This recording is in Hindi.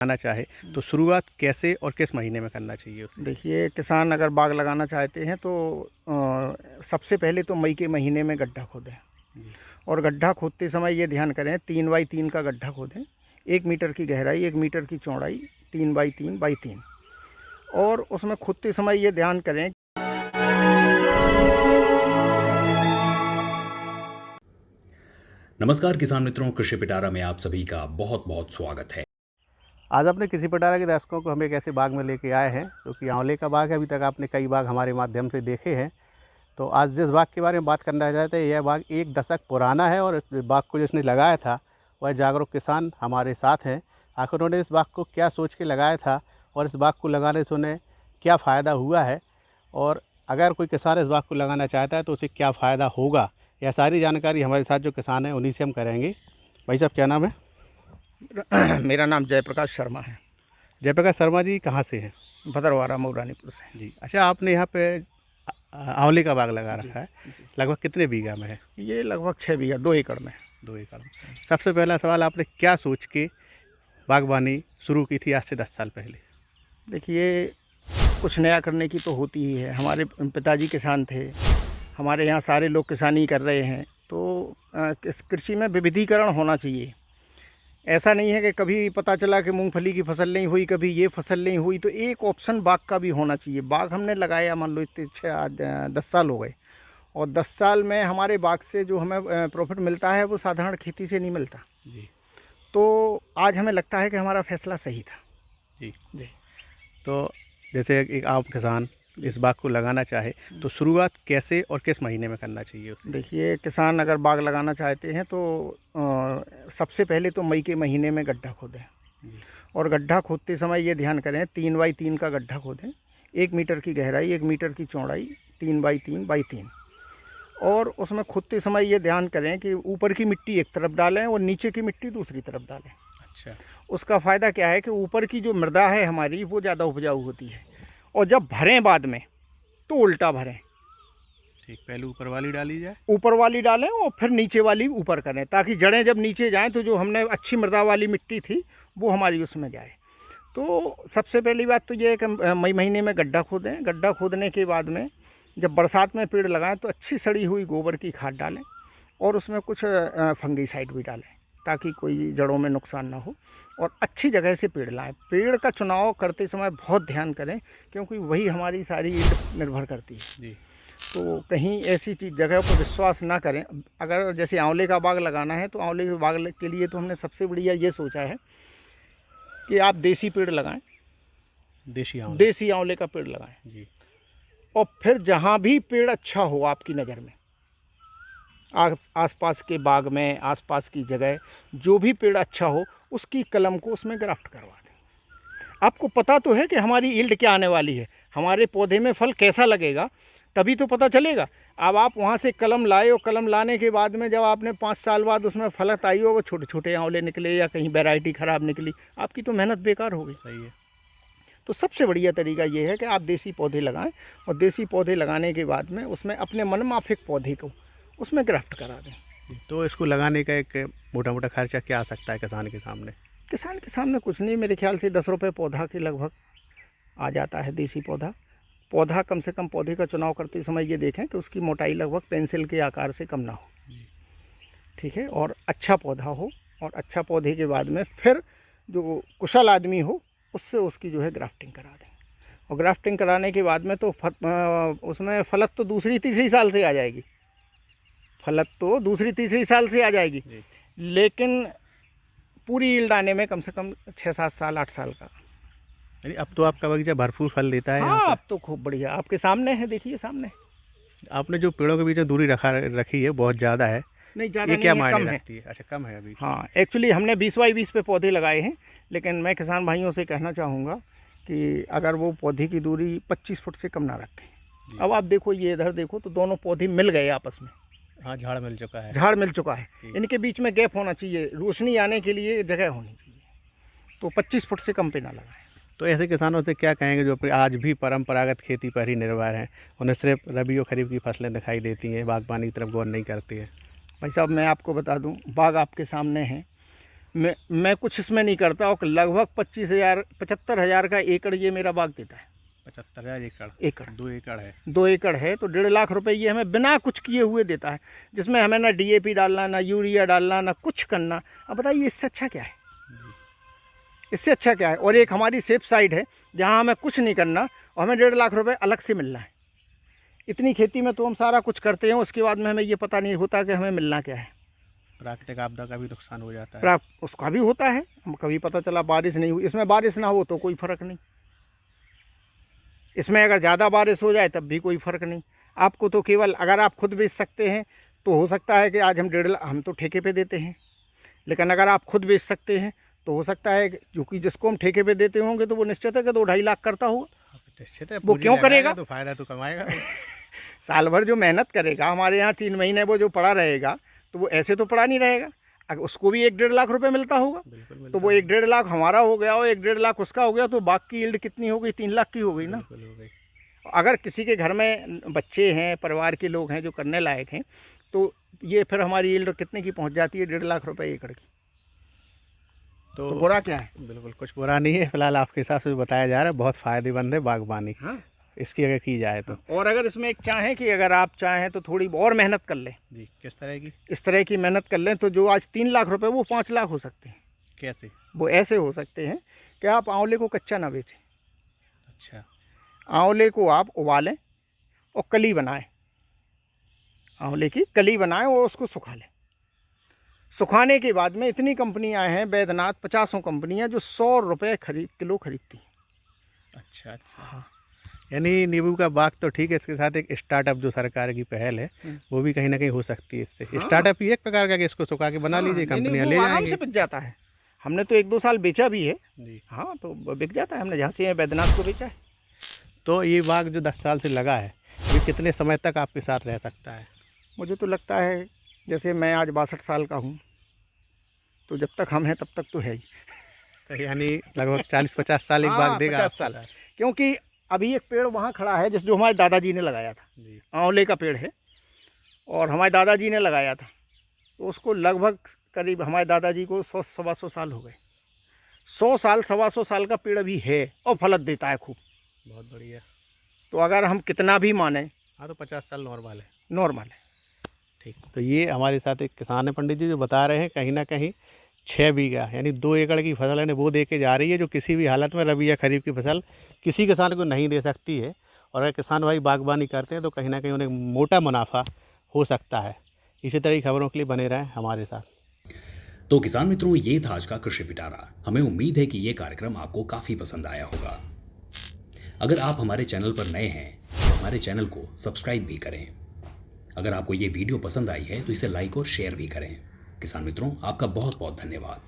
लगाना चाहे तो शुरुआत कैसे और किस महीने में करना चाहिए उसकी? देखिए, किसान अगर बाग लगाना चाहते हैं तो सबसे पहले तो मई के महीने में गड्ढा खोदें। और गड्ढा खोदते समय ये ध्यान करें 3x3 का गड्ढा खोदें, 1 मीटर की गहराई 1 मीटर की चौड़ाई, 3x3x3। और उसमें खोदते समय ये ध्यान करें। नमस्कार किसान मित्रों, कृषि पिटारा में आप सभी का बहुत बहुत स्वागत है। आज अपने कृषि पिटारा के दर्शकों को हम एक ऐसे बाग में लेके आए हैं जो कि आंवले का बाग है। अभी तक आपने कई बाग हमारे माध्यम से देखे हैं। तो आज जिस बाग के बारे में बात करना चाहते हैं, यह बाग 1 दशक पुराना है और इस बाग को जिसने लगाया था वह जागरूक किसान हमारे साथ हैं। आखिर उन्होंने इस बाग को क्या सोच के लगाया था और इस बाग को लगाने से उन्हें क्या फ़ायदा हुआ है, और अगर कोई किसान इस बाग को लगाना चाहता है तो उसे क्या फ़ायदा होगा, यह सारी जानकारी हमारे साथ जो किसान हैं उन्हीं से हम करेंगे। भाई साहब, क्या नाम है? मेरा नाम जयप्रकाश शर्मा है। जयप्रकाश शर्मा जी कहाँ से हैं? भदरवारा मऊरानीपुर से। जी, अच्छा, आपने यहाँ पे आंवले का बाग लगा रखा है, लगभग कितने बीघा में है? ये लगभग 6 बीघा 2 एकड़ में। 2 एकड़ में। सबसे पहला सवाल, आपने क्या सोच के बागवानी शुरू की थी आज से 10 साल पहले? देखिए, कुछ नया करने की तो होती ही है। हमारे पिताजी किसान थे, हमारे यहाँ सारे लोग किसानी कर रहे हैं, तो कृषि में विविधीकरण होना चाहिए। ऐसा नहीं है कि कभी पता चला कि मूंगफली की फसल नहीं हुई, कभी ये फसल नहीं हुई, तो एक ऑप्शन बाग का भी होना चाहिए। बाग हमने लगाया, मान लो इतने 10 साल हो गए, और 10 साल में हमारे बाग से जो हमें प्रॉफिट मिलता है वो साधारण खेती से नहीं मिलता जी। तो आज हमें लगता है कि हमारा फैसला सही था। जी जी। तो जैसे एक आम किसान इस बाग को लगाना चाहे तो शुरुआत कैसे और किस महीने में करना चाहिए उसकी? देखिए, किसान अगर बाग लगाना चाहते हैं तो सबसे पहले तो मई के महीने में गड्ढा खोदें। और गड्ढा खोदते समय ये ध्यान करें 3x3 का गड्ढा खोदें, 1 मीटर की गहराई 1 मीटर की चौड़ाई, 3x3x3। और उसमें खोदते समय ये ध्यान करें कि ऊपर की मिट्टी एक तरफ डालें और नीचे की मिट्टी दूसरी तरफ डालें। अच्छा। उसका फ़ायदा क्या है कि ऊपर की जो मृदा है हमारी वो ज़्यादा उपजाऊ होती है, और जब भरें बाद में तो उल्टा भरें। ठीक, पहले ऊपर वाली डाली जाए, ऊपर वाली डालें और फिर नीचे वाली ऊपर करें, ताकि जड़ें जब नीचे जाएं तो जो हमने अच्छी मृदा वाली मिट्टी थी वो हमारी उसमें जाए। तो सबसे पहली बात तो ये है कि मई महीने में गड्ढा खोदें। गड्ढा खोदने के बाद में जब बरसात में पेड़ लगाएं तो अच्छी सड़ी हुई गोबर की खाद डालें, और उसमें कुछ फंगीसाइड भी डालें ताकि कोई जड़ों में नुकसान ना हो, और अच्छी जगह से पेड़ लाएं। पेड़ का चुनाव करते समय बहुत ध्यान करें, क्योंकि वही हमारी सारी ईल्ड निर्भर करती है। जी। तो कहीं ऐसी चीज़ जगह पर विश्वास ना करें। अगर जैसे आंवले का बाग लगाना है तो आंवले के बाग के लिए तो हमने सबसे बढ़िया ये सोचा है कि आप देसी पेड़ लगाएं, देसी आंवले का पेड़ लगाएं। जी। और फिर जहाँ भी पेड़ अच्छा हो आपकी नज़र में, आसपास के बाग में, आसपास की जगह जो भी पेड़ अच्छा हो उसकी कलम को उसमें ग्राफ्ट करवा दें। आपको पता तो है कि हमारी ईल्ड क्या आने वाली है, हमारे पौधे में फल कैसा लगेगा, तभी तो पता चलेगा। अब आप वहाँ से कलम लाए, और कलम लाने के बाद में जब आपने 5 साल बाद उसमें फलत आई हो, वो छोटे छोटे आंवले निकले या कहीं वैरायटी ख़राब निकली, आपकी तो मेहनत बेकार हो गई। सही है। तो सबसे बढ़िया तरीका ये है कि आप देसी पौधे लगाएं, और देसी पौधे लगाने के बाद में उसमें अपने मनमाफिक पौधे को उसमें ग्राफ्ट करा दें। तो इसको लगाने का एक मोटा मोटा खर्चा क्या आ सकता है किसान के सामने? किसान के सामने कुछ नहीं, मेरे ख्याल से 10 रुपये पौधा के लगभग आ जाता है देसी पौधा। कम से कम पौधे का चुनाव करते समय ये देखें कि उसकी मोटाई लगभग पेंसिल के आकार से कम ना हो। ठीक है, और अच्छा पौधा हो, और अच्छा पौधे के बाद में फिर जो कुशल आदमी हो उससे उसकी जो है ग्राफ्टिंग करा दें। और ग्राफ्टिंग कराने के बाद में तो उसमें फलत तो दूसरी तीसरी साल से आ जाएगी, लेकिन पूरी ईल्ड आने में कम से कम 6-7 साल 8 साल का। यानी अब तो आपका बगीचा भरपूर फल देता है। हाँ, अब तो खूब बढ़िया, आपके सामने है, देखिए सामने। आपने जो पेड़ों के बीच में दूरी रखी है बहुत ज़्यादा है। नहीं, ज़्यादा ये नहीं क्या है, मायने कम है। रखती है? अच्छा, कम है अभी। हाँ, एक्चुअली हमने 20x20 पे पौधे लगाए हैं, लेकिन मैं किसान भाइयों से कहना चाहूँगा कि अगर वो पौधे की दूरी 25 फुट से कम ना रखें। अब आप देखो, ये इधर देखो तो दोनों पौधे मिल गए आपस में। हाँ, झाड़ मिल चुका है। इनके बीच में गैप होना चाहिए, रोशनी आने के लिए जगह होनी चाहिए। तो 25 फुट से कम पे ना लगाएं। तो ऐसे किसानों से क्या कहेंगे जो आज भी परंपरागत खेती पर ही निर्भर हैं, उन्हें सिर्फ रबी और खरीफ की फसलें दिखाई देती हैं, बागबानी की तरफ गौर नहीं करती है? भाई साहब, मैं आपको बता दूं, बाग आपके सामने है, मैं कुछ इसमें नहीं करता और लगभग 75,000 का एकड़ ये मेरा बाग देता है। 75,000 एकड़? एकड़ 2 एकड़ है। 2 एकड़ है तो 1.5 लाख रुपए ये हमें बिना कुछ किए हुए देता है, जिसमें हमें ना DAP डालना, ना यूरिया डालना, ना कुछ करना। अब बताइए इससे अच्छा क्या है? इससे अच्छा क्या है? और एक हमारी सेफ साइड है जहाँ हमें कुछ नहीं करना और हमें 1.5 लाख रुपए अलग से मिलना है। इतनी खेती में तो हम सारा कुछ करते हैं, उसके बाद में हमें ये पता नहीं होता कि हमें मिलना क्या है। प्राकृतिक आपदा का भी नुकसान हो जाता है। उसका भी होता है, हम कभी पता चला बारिश नहीं हुई, इसमें बारिश ना हो तो कोई फ़र्क नहीं, इसमें अगर ज़्यादा बारिश हो जाए तब भी कोई फ़र्क नहीं। आपको तो केवल अगर आप खुद बेच सकते हैं तो हो सकता है कि आज हम 1.5 लाख, हम तो ठेके पे देते हैं, लेकिन अगर आप खुद बेच सकते हैं तो हो सकता है क्योंकि जिसको हम ठेके पे देते होंगे तो वो निश्चित है कि 2-2.5 लाख करता होगा। निश्चित है, वो क्यों करेगा? तो फायदा तो कमाएगा। साल भर जो मेहनत करेगा, हमारे यहाँ 3 महीने वो जो पड़ा रहेगा तो वो ऐसे तो पड़ा नहीं रहेगा। अगर उसको भी 1-1.5 लाख रुपए मिलता होगा तो वो 1-1.5 लाख हमारा हो गया और 1-1.5 लाख उसका हो गया, तो बाकी यील्ड कितनी हो गई? 3 लाख की हो गई ना। अगर किसी के घर में बच्चे हैं, परिवार के लोग हैं जो करने लायक हैं, तो ये फिर हमारी यील्ड कितने की पहुंच जाती है? 1.5 लाख रुपए एकड़ की। तो बुरा क्या है? बिल्कुल कुछ बुरा नहीं है। फिलहाल आपके हिसाब से बताया जा रहा है बहुत फ़ायदेमंद है बागबानी। हाँ, इसकी अगर की जाए तो। और अगर इसमें एक चाहें कि अगर आप चाहें तो थोड़ी और मेहनत कर लें जी, किस तरह की? इस तरह की मेहनत कर लें तो जो आज 3 लाख रुपए वो 5 लाख हो सकते हैं। कैसे? वो ऐसे हो सकते हैं कि आप आंवले को कच्चा ना बेचें। अच्छा। आंवले को आप उबालें और कली बनाएं, आंवले की कली बनाएं और उसको सुखा लें। सुखाने के बाद में इतनी कंपनियां हैं, बैद्यनाथ 50 कंपनियां जो 100 रुपये किलो खरीदती हैं। अच्छा अच्छा। हाँ, यानी नींबू का बाग तो ठीक है, इसके साथ एक स्टार्टअप जो सरकार की पहल है वो भी कहीं ना कहीं हो सकती है इससे। हाँ। स्टार्टअप ही एक प्रकार का कि इसको सुखा के बना लीजिए, कंपनियां ले आराम जाएंगी। से बिक जाता है। हमने तो 1-2 साल बेचा भी है जी। हाँ, तो बिक जाता है। हमने झांसी बैद्यनाथ को बेचा है। तो ये बाग जो 10 साल से लगा है ये कितने समय तक आपके साथ रह सकता है? मुझे तो लगता है जैसे मैं आज 62 साल का हूँ, तो जब तक हम हैं तब तक तो है ही। तो यानी लगभग 40-50 साल एक बाग देगा? 50 साल। क्योंकि अभी एक पेड़ वहाँ खड़ा है जिस जो हमारे दादाजी ने लगाया था, आंवले का पेड़ है और हमारे दादाजी ने लगाया था, तो उसको लगभग करीब हमारे दादाजी को 100-125 साल हो गए। 100 साल 125 साल का पेड़ अभी है और फलत देता है खूब। बहुत बढ़िया। तो अगर हम कितना भी माने, हाँ, तो 50 साल नॉर्मल है। नॉर्मल है। ठीक। तो ये हमारे साथ एक किसान है पंडित जी, जो बता रहे हैं कहीं ना कहीं 6 बीघा यानी 2 एकड़ की फसल है वो दे के जा रही है, जो किसी भी हालत में रबी या खरीफ की फसल किसी किसान को नहीं दे सकती है। और अगर किसान भाई बागबानी करते हैं तो कहीं ना कहीं उन्हें मोटा मुनाफा हो सकता है। इसी तरह की खबरों के लिए बने रहें हमारे साथ। तो किसान मित्रों, ये था आज का कृषि पिटारा। हमें उम्मीद है कि ये कार्यक्रम आपको काफ़ी पसंद आया होगा। अगर आप हमारे चैनल पर नए हैं तो हमारे चैनल को सब्सक्राइब भी करें। अगर आपको ये वीडियो पसंद आई है तो इसे लाइक और शेयर भी करें। किसान मित्रों, आपका बहुत बहुत धन्यवाद।